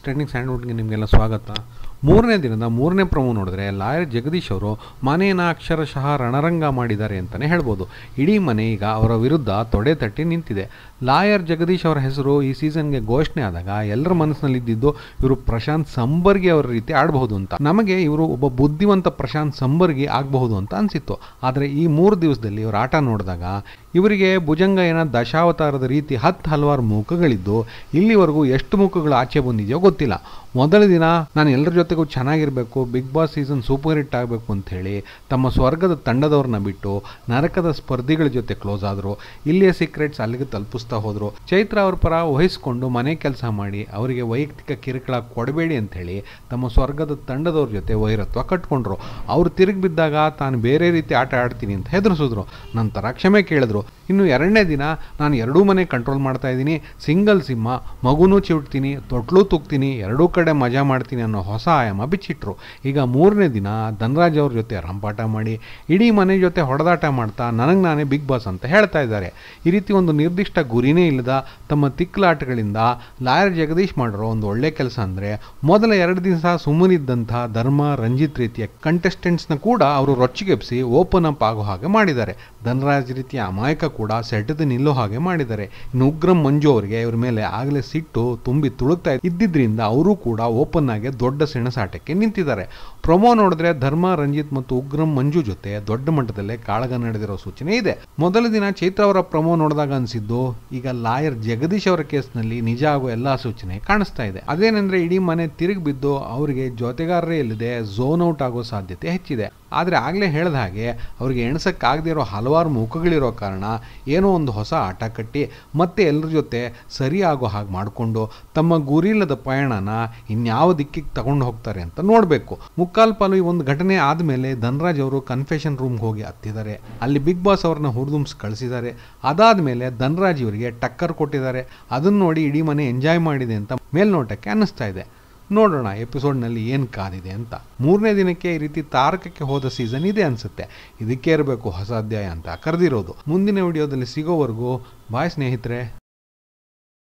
Trending ಸ್ಯಾಂಡ್ವುಡ್ಗೆ ನಿಮಗೆಲ್ಲ ಸ್ವಾಗತ. ಮೂರನೇ ದಿನದ ಮೂರನೇ ಪ್ರೊಮೋ ನೋಡಿದ್ರೆ ಲಾಯರ್ ಜಗದೀಶ್ ಅವರು ಮನೆಯನ್ನು ಅಕ್ಷರಶಃ ರಣರಂಗ ಮಾಡಿದ್ದಾರೆ ಅಂತಲೇ ಹೇಳ್ಬೋದು. ಇಡೀ ಮನೆ ಈಗ ಅವರ ವಿರುದ್ಧ ತೊಡೆ ತಟ್ಟಿ ನಿಂತಿದೆ. ಲಾಯರ್ ಜಗದೀಶ್ ಅವರ ಹೆಸರು ಈ ಸೀಸನ್ಗೆ ಘೋಷಣೆ ಆದಾಗ ಎಲ್ಲರ ಮನಸ್ಸಿನಲ್ಲಿ ಇದ್ದಿದ್ದು ಇವರು ಪ್ರಶಾಂತ್ ಸಂಬರ್ಗಿ ಅವರ ರೀತಿ ಆಡಬಹುದು ಅಂತ. ನಮಗೆ ಇವರು ಒಬ್ಬ ಬುದ್ಧಿವಂತ ಪ್ರಶಾಂತ್ ಸಂಬರ್ಗಿ ಆಗಬಹುದು ಅಂತ ಅನಿಸಿತ್ತು. ಆದರೆ ಈ 3 ದಿವಸದಲ್ಲಿ ಇವರು ಆಟ ನೋಡಿದಾಗ ಇವರಿಗೆ ಭುಜಂಗಯ್ಯನ ದಶಾವತಾರದ ರೀತಿ ಹಲವಾರು ಮುಖಗಳಿದ್ದು ಇಲ್ಲಿವರೆಗೂ ಎಷ್ಟು ಮುಖಗಳು ಆಚೆ ಬಂದಿದೆಯೋ ಗೊತ್ತಿಲ್ಲ. ಮೊದಲ ದಿನ ನಾನು ಎಲ್ಲರ ಜೊತೆಗೂ ಚೆನ್ನಾಗಿರಬೇಕು, Bigg Boss season super hit ಆಗಬೇಕು ಅಂಥೇಳಿ ತಮ್ಮ ಸ್ವರ್ಗದ ತಂಡದವ್ರನ್ನ ಬಿಟ್ಟು ನರಕದ ಸ್ಪರ್ಧಿಗಳ ಜೊತೆ ಕ್ಲೋಸ್ ಆದರು. ಇಲ್ಲಿಯ ಸೀಕ್ರೆಟ್ಸ್ ಅಲ್ಲಿಗೆ ತಲುಪಿಸ್ತಾ ಹೋದರು. ಚೈತ್ರ ಅವ್ರ ಪರ ವಹಿಸ್ಕೊಂಡು ಮನೆ ಕೆಲಸ ಮಾಡಿ ಅವರಿಗೆ ವೈಯಕ್ತಿಕ ಕಿರುಕುಳ ಕೊಡಬೇಡಿ ಅಂಥೇಳಿ ತಮ್ಮ ಸ್ವರ್ಗದ ತಂಡದವ್ರ ಜೊತೆ ವೈರತ್ವ ಕಟ್ಕೊಂಡ್ರು. ಅವ್ರು ತಿರುಗಿ ಬಿದ್ದಾಗ ತಾನು ಬೇರೆ ರೀತಿ ಆಟ ಆಡ್ತೀನಿ ಅಂತ ಹೆದರಿಸಿದ್ರು. ನಂತರ ಕ್ಷಮೆ ಕೇಳಿದ್ರು. ಇನ್ನು 2ನೇ ದಿನ ನಾನು ಎರಡೂ ಮನೆ ಕಂಟ್ರೋಲ್ ಮಾಡ್ತಾ ಇದ್ದೀನಿ, ಸಿಂಗಲ್ ಸಿಂಹ, ಮಗುನೂ ಚಿವುಟ್ತೀನಿ, ತೊಟ್ಲೂ ತುಕ್ತೀನಿ, ಎರಡೂ ಕಡೆ ಮಜಾ ಮಾಡ್ತೀನಿ ಅನ್ನೋ ಹೊಸ ಆಯಾಮ ಬಿಚ್ಚಿಟ್ರು. ಈಗ 3ನೇ ದಿನ ಧನರಾಜ್ ಅವ್ರ ಜೊತೆ ರಂಪಾಟ ಮಾಡಿ ಇಡೀ ಮನೆ ಜೊತೆ ಹೊಡೆದಾಟ ಮಾಡ್ತಾ ನನಗೆ ನಾನೇ ಬಿಗ್ ಬಾಸ್ ಅಂತ ಹೇಳ್ತಾ ಇದ್ದಾರೆ. ಈ ರೀತಿ ಒಂದು ನಿರ್ದಿಷ್ಟ ಗುರಿನೇ ಇಲ್ಲದ ತಮ್ಮ ತಿಕ್ಕಲಾಟಗಳಿಂದ ಲಾಯರ್ ಜಗದೀಶ್ ಮಾಡಿರೋ ಒಂದು ಒಳ್ಳೆ ಕೆಲಸ ಅಂದರೆ ಮೊದಲ 2 ದಿವಸ ಸುಮ್ಮನಿದ್ದಂಥ ಧರ್ಮ, ರಂಜಿತ್ ರೀತಿಯ ಕಂಟೆಸ್ಟೆಂಟ್ಸ್ನ ಕೂಡ ಅವರು ರೊಚ್ಚಿಗೆಬ್ಸಿ ಓಪನ್ ಅಪ್ ಆಗೋ ಹಾಗೆ ಮಾಡಿದ್ದಾರೆ. ಧನರಾಜ್ ರೀತಿಯ ಅಮಾಯಕ ಕೂಡ ಸೆಟದು ನಿಲ್ಲೋ ಹಾಗೆ ಮಾಡಿದ್ದಾರೆ. ಇನ್ನು ಉಗ್ರಂ ಮಂಜು ಅವರಿಗೆ ಇವ್ರ ಮೇಲೆ ಆಗಲೇ ಸಿಟ್ಟು ತುಂಬಿ ತುಳುಕ್ತಾ ಇದ್ದಿದ್ದರಿಂದ ಅವರು ಕೂಡ ಓಪನ್ ಆಗಿ ದೊಡ್ಡ ಸೆಣಸಾಟಕ್ಕೆ ನಿಂತಿದ್ದಾರೆ. ಪ್ರೊಮೋ ನೋಡಿದ್ರೆ ಧರ್ಮ, ರಂಜಿತ್ ಮತ್ತು ಉಗ್ರಂ ಮಂಜು ಜೊತೆ ದೊಡ್ಡ ಮಟ್ಟದಲ್ಲೇ ಕಾಳಗ ನಡೆದಿರೋ ಸೂಚನೆ ಇದೆ. ಮೊದಲ ದಿನ ಚೈತ್ರ ಅವರ ಪ್ರೊಮೋ ನೋಡಿದಾಗ ಅನಿಸಿದ್ದು ಈಗ ಲಾಯರ್ ಜಗದೀಶ್ ಅವರ ಕೇಸ್ನಲ್ಲಿ ನಿಜ ಆಗೋ ಎಲ್ಲ ಸೂಚನೆ ಕಾಣಿಸ್ತಾ ಇದೆ. ಅದೇನೆಂದ್ರೆ ಇಡೀ ಮನೆ ತಿರುಗಿ ಬಿದ್ದು ಅವರಿಗೆ ಜೊತೆಗಾರರೇ ಇಲ್ಲದೆ ಝೋನ್ ಔಟ್ ಆಗೋ ಸಾಧ್ಯತೆ ಹೆಚ್ಚಿದೆ. ಆದರೆ ಆಗಲೇ ಹೇಳಿದ ಹಾಗೆ ಅವರಿಗೆ ಎಣಸಕ್ಕಾಗದೇ ಇರೋ ಹಲವಾರು ಮುಖಗಳಿರೋ ಕಾರಣ ಏನೋ ಒಂದು ಹೊಸ ಆಟ ಕಟ್ಟಿ ಮತ್ತೆ ಎಲ್ಲರ ಜೊತೆ ಸರಿ ಆಗೋ ಹಾಗೆ ಮಾಡಿಕೊಂಡು ತಮ್ಮ ಗುರಿಲ್ಲದ ಪಯಣನ ಇನ್ಯಾವ ದಿಕ್ಕಿಗೆ ತಗೊಂಡು ಹೋಗ್ತಾರೆ ಅಂತ ನೋಡಬೇಕು. ಮುಕ್ಕಾಲು ಪಾಲು ಈ ಒಂದು ಘಟನೆ ಆದಮೇಲೆ ಧನರಾಜ್ ಅವರು ಕನ್ಫೆಷನ್ ರೂಮ್ಗೆ ಹೋಗಿ ಹತ್ತಿದ್ದಾರೆ. ಅಲ್ಲಿ ಬಿಗ್ ಬಾಸ್ ಅವ್ರನ್ನ ಹುರಿದುಂಬಿಸಿ ಕಳಿಸಿದ್ದಾರೆ. ಅದಾದಮೇಲೆ ಧನರಾಜ್ ಇವರಿಗೆ ಟಕ್ಕರ್ ಕೊಟ್ಟಿದ್ದಾರೆ. ಅದನ್ನು ನೋಡಿ ಇಡೀ ಮನೆ ಎಂಜಾಯ್ ಮಾಡಿದೆ ಅಂತ ಮೇಲ್ನೋಟಕ್ಕೆ ಅನ್ನಿಸ್ತಾ ಇದೆ. ನೋಡೋಣ ಎಪಿಸೋಡ್ನಲ್ಲಿ ಏನು ಕಾದಿದೆ ಅಂತ. 3ನೇ ದಿನಕ್ಕೆ ಈ ರೀತಿ ತಾರಕಕ್ಕೆ ಹೋದ ಸೀಸನ್ ಇದೆ ಅನಿಸುತ್ತೆ. ಇದಕ್ಕೆ ಇರಬೇಕು ಹೊಸ ಅಧ್ಯಾಯ ಅಂತ ಕರೆದಿರೋದು. ಮುಂದಿನ ವಿಡಿಯೋದಲ್ಲಿ ಸಿಗೋವರೆಗೂ ಬಾಯ್ ಸ್ನೇಹಿತರೆ.